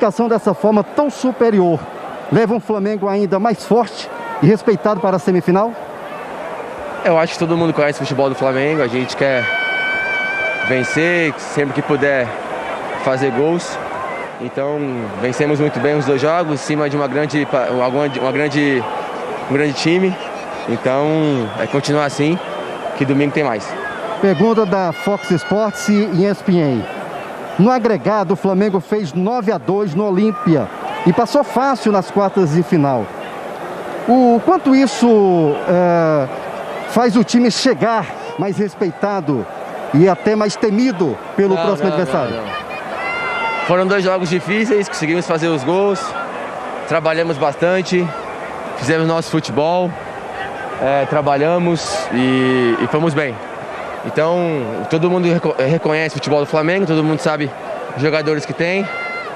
classificação dessa forma tão superior leva um Flamengo ainda mais forte e respeitado para a semifinal? Eu acho que todo mundo conhece o futebol do Flamengo. A gente quer vencer, sempre que puder fazer gols. Então, vencemos muito bem os 2 jogos, em cima de um grande time. Então, é continuar assim, que domingo tem mais. Pergunta da Fox Sports e ESPN. No agregado, o Flamengo fez 9-2 no Olímpia e passou fácil nas quartas de final. O quanto isso faz o time chegar mais respeitado e até mais temido pelo próximo adversário? Não. Foram 2 jogos difíceis, conseguimos fazer os gols, trabalhamos bastante, fizemos nosso futebol, trabalhamos e fomos bem. Então, todo mundo reconhece o futebol do Flamengo, todo mundo sabe os jogadores que tem,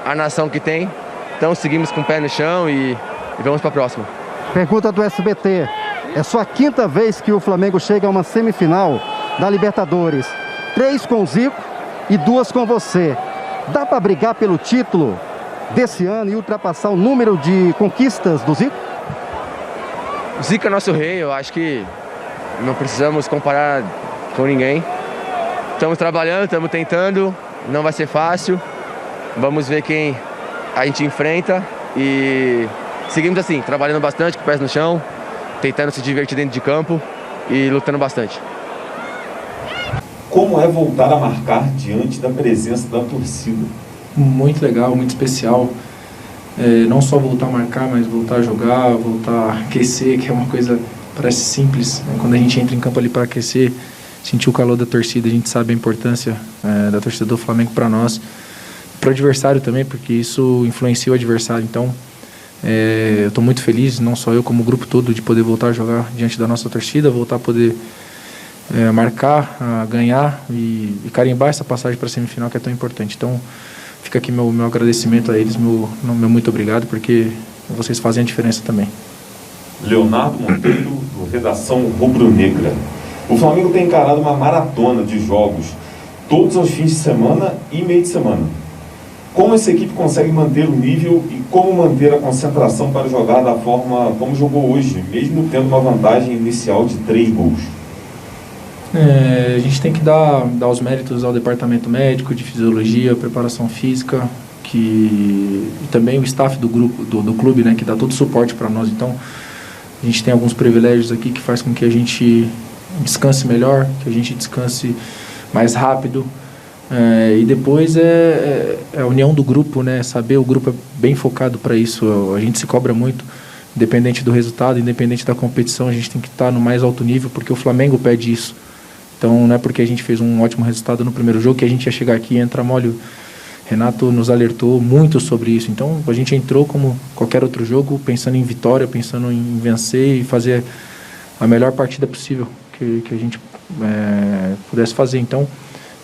a nação que tem. Então, seguimos com o pé no chão e vamos para a próxima. Pergunta do SBT. É só a 5ª vez que o Flamengo chega a uma semifinal da Libertadores. 3 com o Zico e 2 com você. Dá para brigar pelo título desse ano e ultrapassar o número de conquistas do Zico? O Zico é nosso rei, eu acho que não precisamos comparar com ninguém. Estamos trabalhando, estamos tentando, não vai ser fácil. Vamos ver quem a gente enfrenta e seguimos assim, trabalhando bastante, com os pés no chão, tentando se divertir dentro de campo e lutando bastante. Como é voltar a marcar diante da presença da torcida? Muito legal, muito especial. Não só voltar a marcar, mas voltar a jogar, voltar a aquecer, que é uma coisa, parece simples. Quando a gente entra em campo ali para aquecer, sentir o calor da torcida, a gente sabe a importância da torcida do Flamengo para nós. Para o adversário também, porque isso influencia o adversário. Então, eu estou muito feliz, não só eu, como o grupo todo, de poder voltar a jogar diante da nossa torcida, voltar a poder marcar, ganhar e carimbar essa passagem para a semifinal que é tão importante. Então, fica aqui meu agradecimento a eles, meu muito obrigado, porque vocês fazem a diferença também. Leonardo Monteiro, do Redação Rubro-Negra. O Flamengo tem encarado uma maratona de jogos, todos os fins de semana e meio de semana. Como essa equipe consegue manter o nível e como manter a concentração para jogar da forma como jogou hoje, mesmo tendo uma vantagem inicial de 3 gols? A gente tem que dar os méritos ao departamento médico, de fisiologia, preparação física, e também o staff do grupo, do clube, né, que dá todo o suporte para nós. Então, a gente tem alguns privilégios aqui que faz com que a gente descanse melhor, que a gente descanse mais rápido. E depois a união do grupo, né, saber o grupo é bem focado para isso. A gente se cobra muito, independente do resultado, independente da competição, a gente tem que estar no mais alto nível, porque o Flamengo pede isso. Então, não é porque a gente fez um ótimo resultado no primeiro jogo que a gente ia chegar aqui e entrar mole. O Renato nos alertou muito sobre isso. Então, a gente entrou como qualquer outro jogo, pensando em vitória, pensando em vencer e fazer a melhor partida possível que a gente pudesse fazer. Então,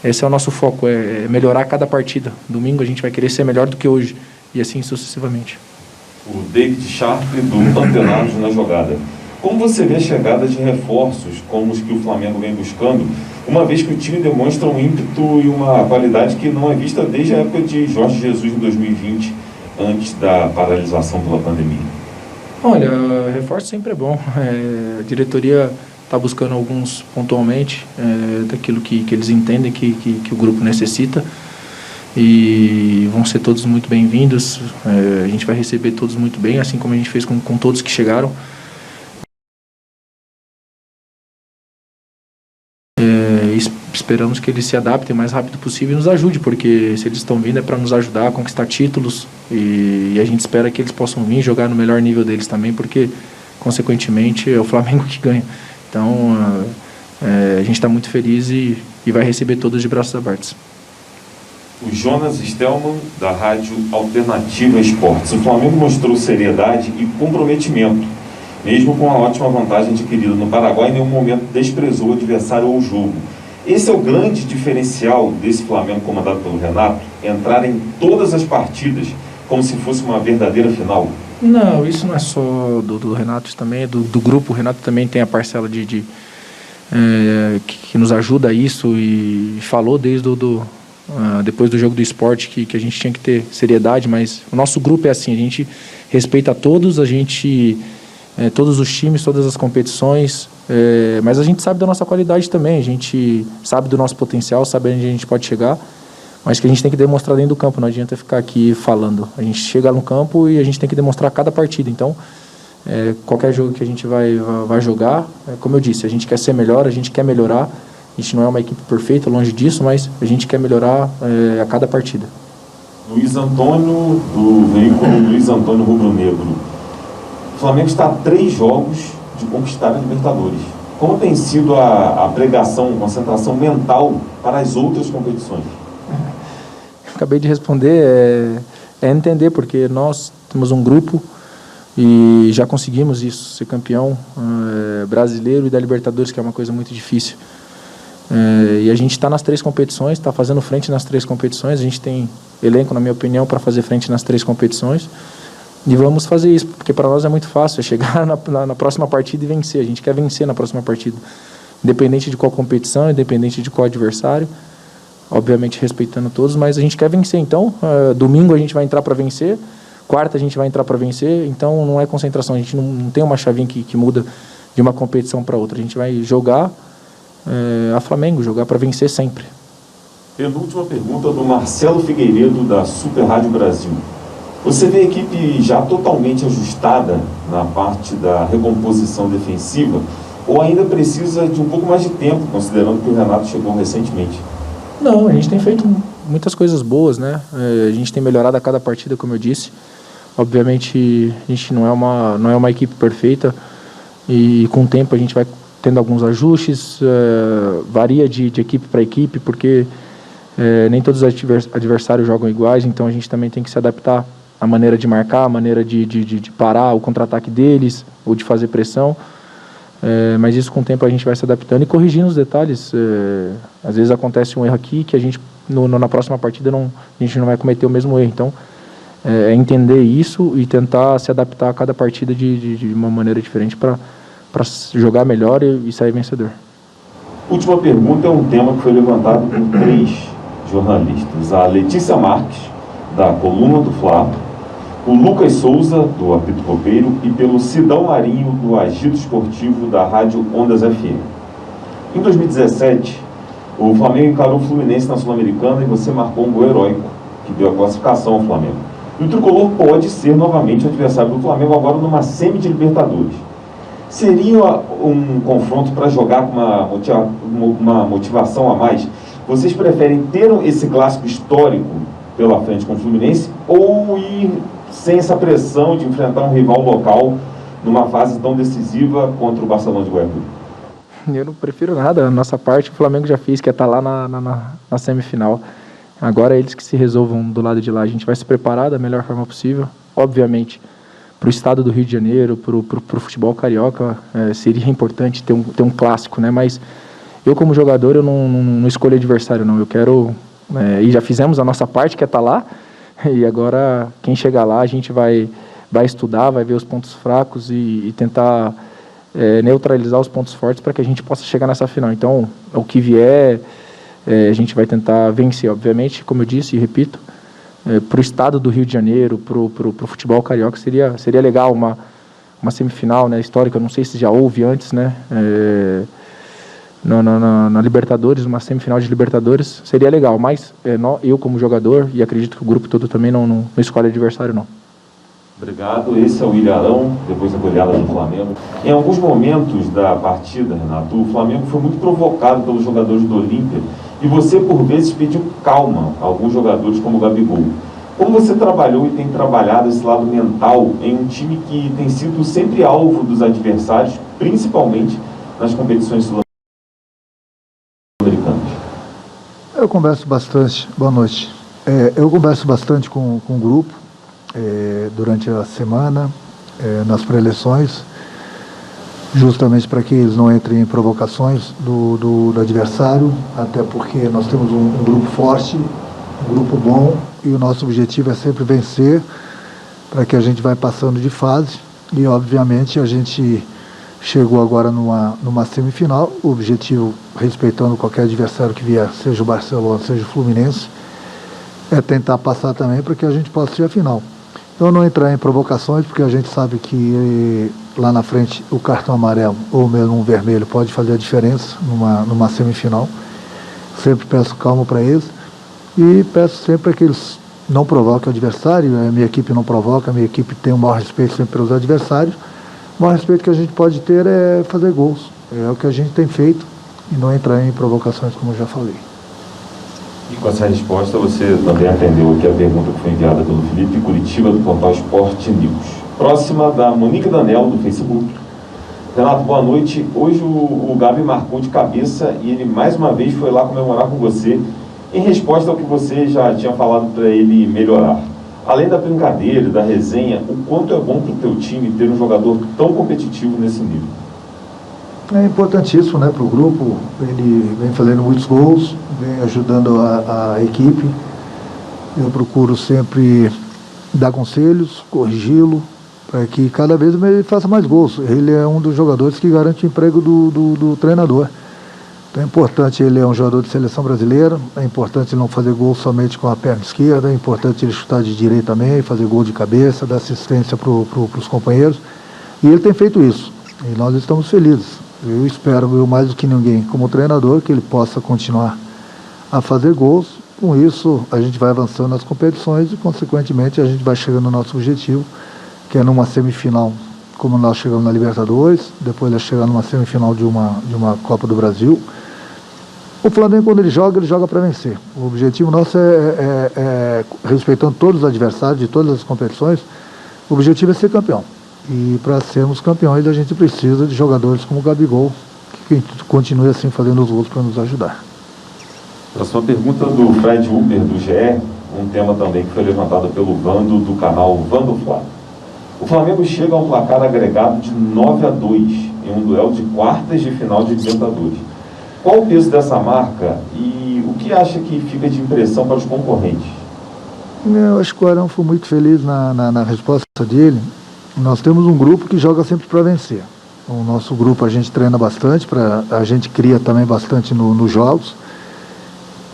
esse é o nosso foco, é melhorar cada partida. Domingo a gente vai querer ser melhor do que hoje e assim sucessivamente. O David Sharp, do Antenados na Jogada. Como você vê a chegada de reforços como os que o Flamengo vem buscando, uma vez que o time demonstra um ímpeto e uma qualidade que não é vista desde a época de Jorge Jesus em 2020, antes da paralisação pela pandemia? Olha, reforço sempre é bom. A diretoria está buscando alguns pontualmente, daquilo que eles entendem que o grupo necessita, e vão ser todos muito bem-vindos. A gente vai receber todos muito bem, assim como a gente fez com todos que chegaram. Esperamos que eles se adaptem o mais rápido possível e nos ajude, porque se eles estão vindo é para nos ajudar a conquistar títulos, e a gente espera que eles possam vir jogar no melhor nível deles também, porque consequentemente é o Flamengo que ganha. Então a gente está muito feliz e vai receber todos de braços abertos. O Jonas Stelman, da Rádio Alternativa Esportes. O Flamengo mostrou seriedade e comprometimento, mesmo com a ótima vantagem adquirida no Paraguai, em nenhum momento desprezou o adversário ou o jogo. Esse é o grande diferencial desse Flamengo comandado pelo Renato, entrar em todas as partidas como se fosse uma verdadeira final? Não, isso não é só do Renato, isso também é do grupo. O Renato também tem a parcela que nos ajuda a isso, e falou desde depois do jogo do Sport, que a gente tinha que ter seriedade, mas o nosso grupo é assim, a gente respeita todos, todos os times, todas as competições, mas a gente sabe da nossa qualidade também, a gente sabe do nosso potencial, sabe onde a gente pode chegar, mas que a gente tem que demonstrar dentro do campo, não adianta ficar aqui falando. A gente chega no campo e a gente tem que demonstrar cada partida. Então, qualquer jogo que a gente vai jogar, como eu disse, a gente quer ser melhor, a gente quer melhorar. A gente não é uma equipe perfeita, longe disso, mas a gente quer melhorar a cada partida. Luiz Antônio, do veículo Luiz Antônio Rubro Negro. O Flamengo está a 3 jogos de conquistar a Libertadores. Como tem sido a pregação, concentração mental para as outras competições? Acabei de responder, entender, porque nós temos um grupo e já conseguimos isso, ser campeão brasileiro e da Libertadores, que é uma coisa muito difícil. E a gente está nas 3 competições, está fazendo frente nas 3 competições, a gente tem elenco, na minha opinião, para fazer frente nas 3 competições, e vamos fazer isso, porque para nós é muito fácil, é chegar na próxima partida e vencer, a gente quer vencer na próxima partida, independente de qual competição, independente de qual adversário, obviamente respeitando todos, mas a gente quer vencer. Então, domingo a gente vai entrar para vencer, quarta a gente vai entrar para vencer, então não é concentração, a gente não tem uma chavinha que muda de uma competição para outra, a gente vai jogar a Flamengo, jogar para vencer sempre. Penúltima pergunta do Marcelo Figueiredo, da Super Rádio Brasil. Você vê a equipe já totalmente ajustada na parte da recomposição defensiva, ou ainda precisa de um pouco mais de tempo, considerando que o Renato chegou recentemente? Não, a gente tem feito muitas coisas boas, né? A gente tem melhorado a cada partida, como eu disse. Obviamente, a gente não é uma equipe perfeita e com o tempo a gente vai tendo alguns ajustes, varia de equipe para equipe, porque nem todos os adversários jogam iguais, então a gente também tem que se adaptar à maneira de marcar, à maneira de parar o contra-ataque deles, ou de fazer pressão. Mas isso com o tempo a gente vai se adaptando e corrigindo os detalhes. Às vezes acontece um erro aqui que a gente na próxima partida a gente não vai cometer o mesmo erro. Então entender isso e tentar se adaptar a cada partida de uma maneira diferente para jogar melhor e sair vencedor. Última pergunta é um tema que foi levantado por 3 jornalistas. A Letícia Marques, da Coluna do Fla, o Lucas Souza, do Apito Copeiro, e pelo Sidão Marinho, do Agito Esportivo, da Rádio Ondas FM. Em 2017, o Flamengo encarou o Fluminense na Sul-Americana e você marcou um gol heróico, que deu a classificação ao Flamengo. E o Tricolor pode ser novamente o adversário do Flamengo agora numa semi de Libertadores. Seria um confronto para jogar com uma motivação a mais? Vocês preferem ter esse clássico histórico pela frente com o Fluminense ou ir sem essa pressão de enfrentar um rival local numa fase tão decisiva contra o Barcelona de Guayaquil? Eu não prefiro nada. A nossa parte o Flamengo já fez, que é estar lá na semifinal. Agora é eles que se resolvam do lado de lá. A gente vai se preparar da melhor forma possível. Obviamente, para o estado do Rio de Janeiro, para o futebol carioca, seria importante ter um clássico, né? Mas eu, como jogador, eu não escolho adversário, não. Eu quero... e já fizemos a nossa parte, que é estar lá. E agora, quem chegar lá, a gente vai estudar, vai ver os pontos fracos e tentar neutralizar os pontos fortes para que a gente possa chegar nessa final. Então, o que vier, a gente vai tentar vencer, obviamente, como eu disse e repito, para o estado do Rio de Janeiro, para o futebol carioca, seria legal uma semifinal, né, histórica. Eu não sei se já houve antes, né, na Libertadores, uma semifinal de Libertadores, seria legal, mas eu como jogador, e acredito que o grupo todo também não escolhe adversário, não. Obrigado. Esse é o Ilharão, depois da goleada do Flamengo. Em alguns momentos da partida, Renato, o Flamengo foi muito provocado pelos jogadores do Olímpia e você, por vezes, pediu calma a alguns jogadores como o Gabigol. Como você trabalhou e tem trabalhado esse lado mental em um time que tem sido sempre alvo dos adversários, principalmente nas competições sul-americanas? Eu converso bastante, boa noite. Eu converso bastante com o grupo durante a semana, nas pré-eleições, justamente para que eles não entrem em provocações do adversário, até porque nós temos um grupo forte, um grupo bom, e o nosso objetivo é sempre vencer, para que a gente vai passando de fase, e obviamente a gente chegou agora numa semifinal. O objetivo, respeitando qualquer adversário que vier, seja o Barcelona, seja o Fluminense, é tentar passar também para que a gente possa ir à final. Então não entrar em provocações, porque a gente sabe que lá na frente o cartão amarelo ou mesmo um vermelho pode fazer a diferença numa semifinal. Sempre peço calma para eles e peço sempre que eles não provoquem o adversário. A minha equipe não provoca, a minha equipe tem o maior respeito sempre pelos adversários. O maior respeito que a gente pode ter é fazer gols. É o que a gente tem feito e não entrar em provocações, como eu já falei. E com essa resposta você também atendeu aqui a pergunta que foi enviada pelo Felipe Curitiba, do portal Sport News. Próxima da Monique Danel, do Facebook. Renato, boa noite. Hoje o Gabi marcou de cabeça e ele mais uma vez foi lá comemorar com você, em resposta ao que você já tinha falado para ele melhorar. Além da brincadeira, da resenha, o quanto é bom para o teu time ter um jogador tão competitivo nesse nível? É importantíssimo, né, para o grupo. Ele vem fazendo muitos gols, vem ajudando a equipe. Eu procuro sempre dar conselhos, corrigi-lo, para que cada vez ele faça mais gols. Ele é um dos jogadores que garante o emprego do treinador. Então é importante, ele é um jogador de seleção brasileira, é importante ele não fazer gol somente com a perna esquerda, é importante ele chutar de direita também, fazer gol de cabeça, dar assistência para os companheiros. E ele tem feito isso, e nós estamos felizes. Eu espero, mais do que ninguém, como treinador, que ele possa continuar a fazer gols. Com isso, a gente vai avançando nas competições e, consequentemente, a gente vai chegando no nosso objetivo, que é numa semifinal, como nós chegamos na Libertadores, depois nós chegamos numa semifinal de uma Copa do Brasil. O Flamengo, quando ele joga para vencer. O objetivo nosso respeitando todos os adversários de todas as competições, o objetivo é ser campeão. E para sermos campeões, a gente precisa de jogadores como o Gabigol, que continue assim fazendo os gols para nos ajudar. Próxima pergunta do Fred Uber, do GE, um tema também que foi levantado pelo Vando, do canal Vando Flá. O Flamengo chega a um placar agregado de 9-2 em um duelo de quartas de final de Libertadores. Qual o peso dessa marca e o que acha que fica de impressão para os concorrentes? Eu acho que o Arão foi muito feliz na resposta dele. Nós temos um grupo que joga sempre para vencer. O nosso grupo a gente treina bastante, a gente cria também bastante nos jogos.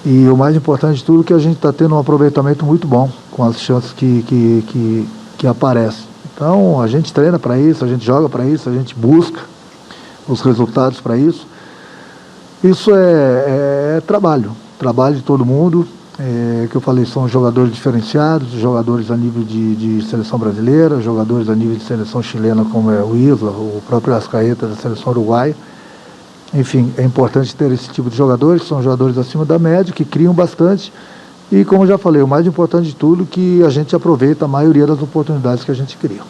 E o mais importante de tudo é que a gente está tendo um aproveitamento muito bom com as chances que aparecem. Então a gente treina para isso, a gente joga para isso, a gente busca os resultados para isso. Isso é trabalho de todo mundo. Que eu falei, são jogadores diferenciados, jogadores a nível de seleção brasileira, jogadores a nível de seleção chilena, como é o Isla, o próprio Arrascaeta da seleção uruguaia. Enfim, é importante ter esse tipo de jogadores, são jogadores acima da média, que criam bastante. E como eu já falei, o mais importante de tudo é que a gente aproveita a maioria das oportunidades que a gente cria.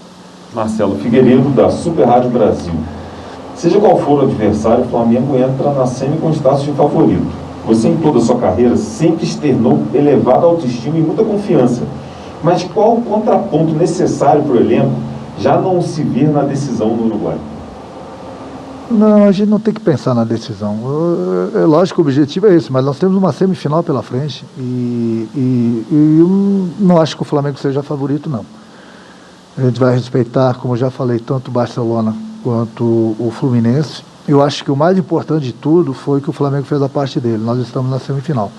Marcelo Figueiredo, da Super Rádio Brasil. Seja qual for o adversário, o Flamengo entra na semi com status de favorito. Você, em toda a sua carreira, sempre externou elevada autoestima e muita confiança. Mas qual o contraponto necessário para o elenco já não se ver na decisão no Uruguai? Não, a gente não tem que pensar na decisão. É lógico que o objetivo é esse, mas nós temos uma semifinal pela frente e eu não acho que o Flamengo seja favorito, não. A gente vai respeitar, como eu já falei, tanto o Barcelona quanto o Fluminense. Eu acho que o mais importante de tudo foi que o Flamengo fez a parte dele. Nós estamos na semifinal.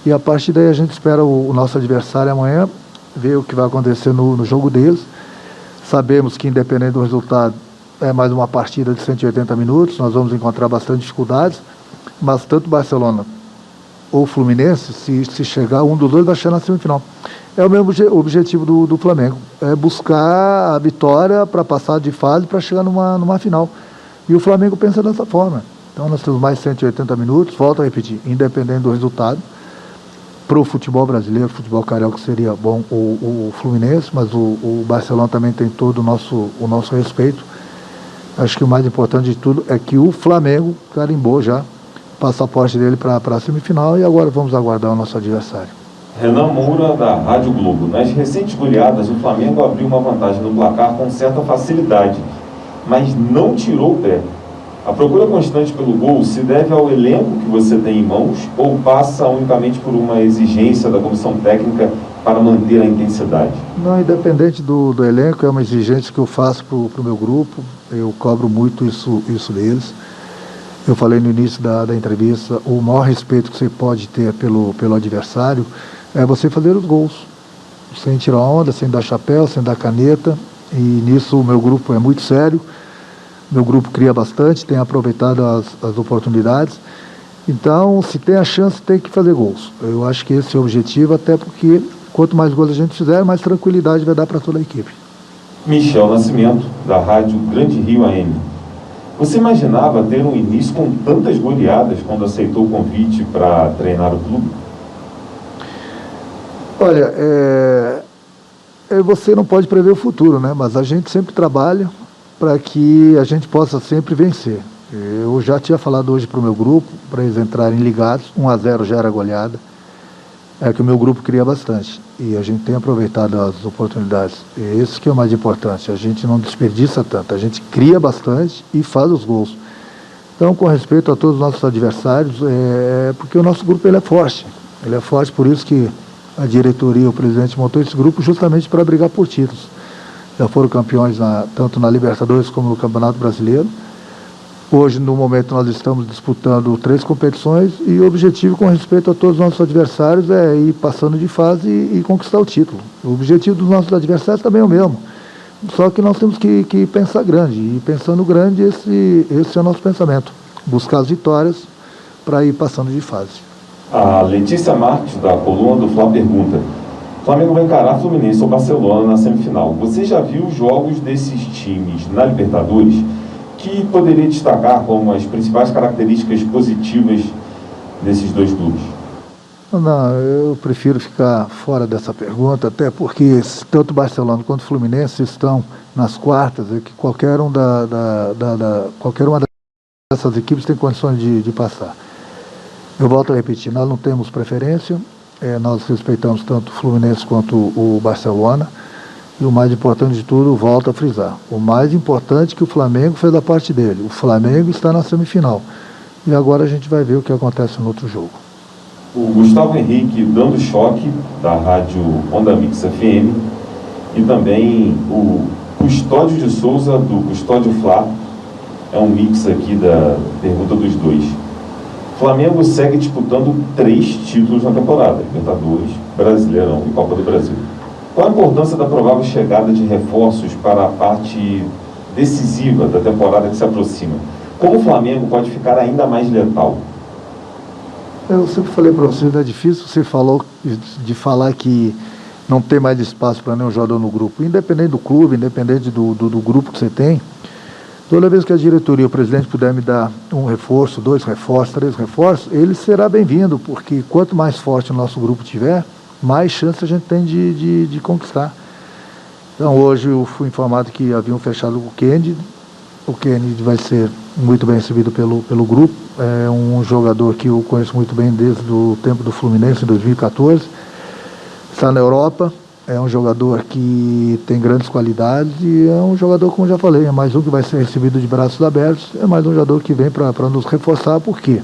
E a partir daí a gente espera o nosso adversário amanhã, ver o que vai acontecer no jogo deles. Sabemos que, independente do resultado, é mais uma partida de 180 minutos. Nós vamos encontrar bastante dificuldades. Mas tanto o Barcelona ou o Fluminense, se chegar, um dos dois vai chegar na semifinal. É o mesmo objetivo do Flamengo. É buscar a vitória para passar de fase para chegar numa final. E o Flamengo pensa dessa forma. Então nós temos mais 180 minutos, volto a repetir, independente do resultado. Para o futebol brasileiro, futebol carioca seria bom o Fluminense, mas o Barcelona também tem todo o nosso respeito. Acho que o mais importante de tudo é que o Flamengo carimbou já o passaporte dele para a semifinal e agora vamos aguardar o nosso adversário. Renan Moura, da Rádio Globo. Nas recentes goleadas, o Flamengo abriu uma vantagem no placar com certa facilidade, mas não tirou o pé. A procura constante pelo gol se deve ao elenco que você tem em mãos ou passa unicamente por uma exigência da comissão técnica para manter a intensidade? Não, independente do elenco, é uma exigência que eu faço para o meu grupo. eu cobro muito isso deles. Eu falei no início da entrevista, o maior respeito que você pode ter pelo adversário é você fazer os gols, sem tirar onda, sem dar chapéu, sem dar caneta, e nisso o meu grupo é muito sério, meu grupo cria bastante, tem aproveitado as oportunidades, então se tem a chance tem que fazer gols. Eu acho que esse é o objetivo, até porque quanto mais gols a gente fizer, mais tranquilidade vai dar para toda a equipe. Michel Nascimento, da Rádio Grande Rio AM. Você imaginava ter um início com tantas goleadas quando aceitou o convite para treinar o clube? Olha, você não pode prever o futuro, né? Mas a gente sempre trabalha para que a gente possa sempre vencer. Eu já tinha falado hoje para o meu grupo, para eles entrarem ligados, 1-0 já era goleada, é que o meu grupo cria bastante. E a gente tem aproveitado as oportunidades. Esse que é o mais importante, a gente não desperdiça tanto, a gente cria bastante e faz os gols. Então, com respeito a todos os nossos adversários, porque o nosso grupo ele é forte. Ele é forte, por isso que a diretoria, o presidente montou esse grupo justamente para brigar por títulos. Já foram campeões tanto na Libertadores como no Campeonato Brasileiro. Hoje, no momento, nós estamos disputando 3 competições e o objetivo, com respeito a todos os nossos adversários, é ir passando de fase e conquistar o título. O objetivo dos nossos adversários também é o mesmo. Só que nós temos que pensar grande. E pensando grande, esse é o nosso pensamento. Buscar as vitórias para ir passando de fase. A Letícia Marques, da coluna do Fla, pergunta: o Flamengo vai encarar Fluminense ou Barcelona na semifinal. Você já viu os jogos desses times na Libertadores? Que poderia destacar como as principais características positivas desses dois clubes? Não, eu prefiro ficar fora dessa pergunta, até porque tanto Barcelona quanto Fluminense estão nas quartas, e que qualquer uma dessas equipes tem condições de passar. Eu volto a repetir, nós não temos preferência, nós respeitamos tanto o Fluminense quanto o Barcelona. E o mais importante de tudo, volto a frisar, o mais importante é que o Flamengo fez a parte dele. O Flamengo está na semifinal. E agora a gente vai ver o que acontece no outro jogo. O Gustavo Henrique, dando choque, da rádio Onda Mix FM, e também o Custódio de Souza, do Custódio Fla, é um mix aqui da pergunta dos dois. O Flamengo segue disputando 3 títulos na temporada: Libertadores, Brasileirão e Copa do Brasil. Qual a importância da provável chegada de reforços para a parte decisiva da temporada que se aproxima? Como o Flamengo pode ficar ainda mais letal? Eu sempre falei para você, é difícil você falar que não tem mais espaço para nenhum jogador no grupo. Independente do clube, independente do grupo que você tem, toda vez que a diretoria, o presidente puder me dar um reforço, 2 reforços, 3 reforços, ele será bem-vindo, porque quanto mais forte o nosso grupo tiver, mais chance a gente tem de conquistar. Então hoje eu fui informado que haviam fechado o Kennedy. O Kennedy vai ser muito bem recebido pelo grupo. É um jogador que eu conheço muito bem desde o tempo do Fluminense, em 2014. Está na Europa, é um jogador que tem grandes qualidades e é um jogador, como já falei, é mais um que vai ser recebido de braços abertos, é mais um jogador que vem para nos reforçar, porque,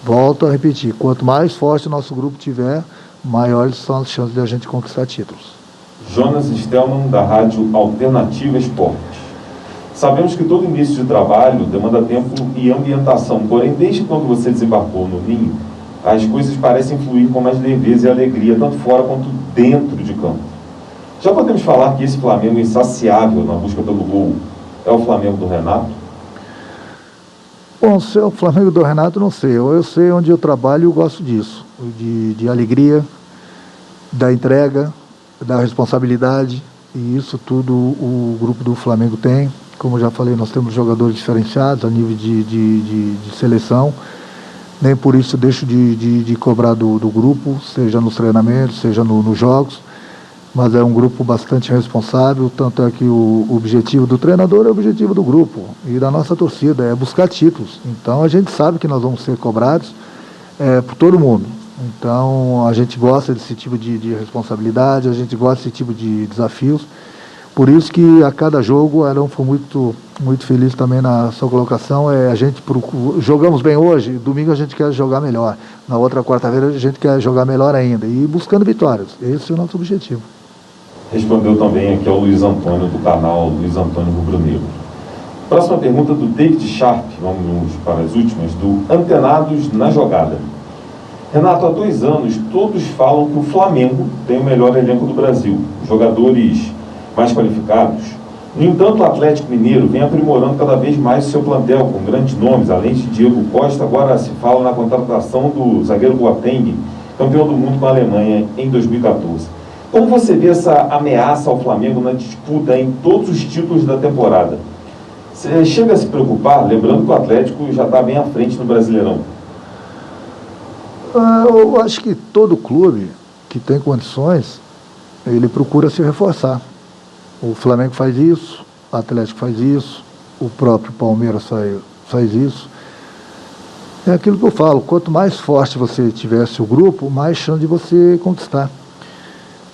volto a repetir, quanto mais forte o nosso grupo tiver, maiores são as chances de a gente conquistar títulos. Jonas Stelman, da Rádio Alternativa Esportes. Sabemos que todo início de trabalho demanda tempo e ambientação, porém, desde quando você desembarcou no Ninho, as coisas parecem fluir com mais leveza e alegria, tanto fora quanto dentro de campo. Já podemos falar que esse Flamengo insaciável na busca pelo gol é o Flamengo do Renato? Bom, se é o Flamengo do Renato, não sei. Eu sei onde eu trabalho e eu gosto disso. De alegria, da entrega, da responsabilidade, e isso tudo o grupo do Flamengo tem. Como já falei, nós temos jogadores diferenciados a nível de seleção. Nem por isso deixo de cobrar do grupo, seja nos treinamentos, seja nos jogos. Mas é um grupo bastante responsável, tanto é que o objetivo do treinador é o objetivo do grupo e da nossa torcida, é buscar títulos. Então a gente sabe que nós vamos ser cobrados por todo mundo. Então a gente gosta desse tipo de responsabilidade, a gente gosta desse tipo de desafios. Por isso que a cada jogo, Arão foi muito feliz também na sua colocação. A gente jogamos bem hoje, domingo a gente quer jogar melhor. Na outra quarta-feira a gente quer jogar melhor ainda. E buscando vitórias. Esse é o nosso objetivo. Respondeu também aqui ao Luiz Antônio, do canal Luiz Antônio Rubro Negro. Próxima pergunta do David Sharp, vamos para as últimas, do Antenados na Jogada. Renato, há 2 anos todos falam que o Flamengo tem o melhor elenco do Brasil, jogadores mais qualificados. No entanto, o Atlético Mineiro vem aprimorando cada vez mais o seu plantel, com grandes nomes, além de Diego Costa. Agora se fala na contratação do zagueiro Boateng, campeão do mundo com a Alemanha em 2014. Como você vê essa ameaça ao Flamengo na disputa em todos os títulos da temporada? Você chega a se preocupar, lembrando que o Atlético já está bem à frente no Brasileirão? Eu acho que todo clube que tem condições, ele procura se reforçar. O Flamengo faz isso, o Atlético faz isso, o próprio Palmeiras faz isso. É aquilo que eu falo, quanto mais forte você tivesse o grupo, mais chance de você conquistar.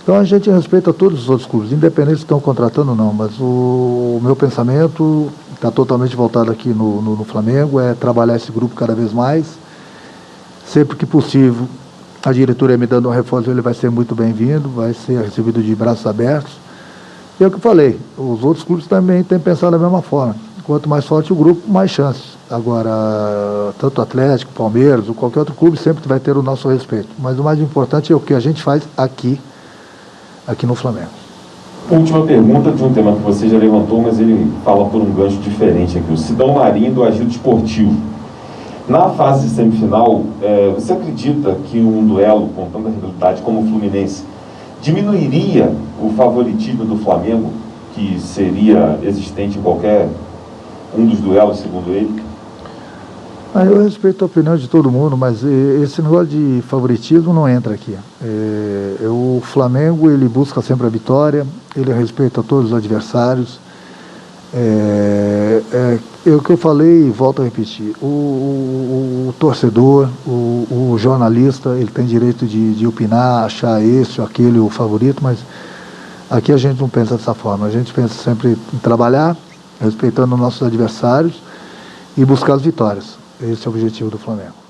Então a gente respeita todos os outros clubes, independente se estão contratando ou não, mas o meu pensamento está totalmente voltado aqui no Flamengo, é trabalhar esse grupo cada vez mais. Sempre que possível, a diretoria me dando um reforço, ele vai ser muito bem-vindo, vai ser recebido de braços abertos. E é o que eu falei, os outros clubes também têm pensado da mesma forma. Quanto mais forte o grupo, mais chances. Agora, tanto o Atlético, Palmeiras ou qualquer outro clube sempre vai ter o nosso respeito. Mas o mais importante é o que a gente faz aqui no Flamengo. Última pergunta de um tema que você já levantou, mas ele fala por um gancho diferente aqui. O Sidão Marinho do Agito Esportivo. Na fase semifinal, você acredita que um duelo com tanta rivalidade como o Fluminense diminuiria o favoritismo do Flamengo, que seria existente em qualquer um dos duelos, segundo ele? Eu respeito a opinião de todo mundo, mas esse negócio de favoritismo não entra aqui. O Flamengo, ele busca sempre a vitória, ele respeita todos os adversários. O que eu falei, volto a repetir, o torcedor, o jornalista, ele tem direito de opinar, achar esse ou aquele o favorito, mas aqui a gente não pensa dessa forma, a gente pensa sempre em trabalhar, respeitando nossos adversários e buscar as vitórias. Esse é o objetivo do Flamengo.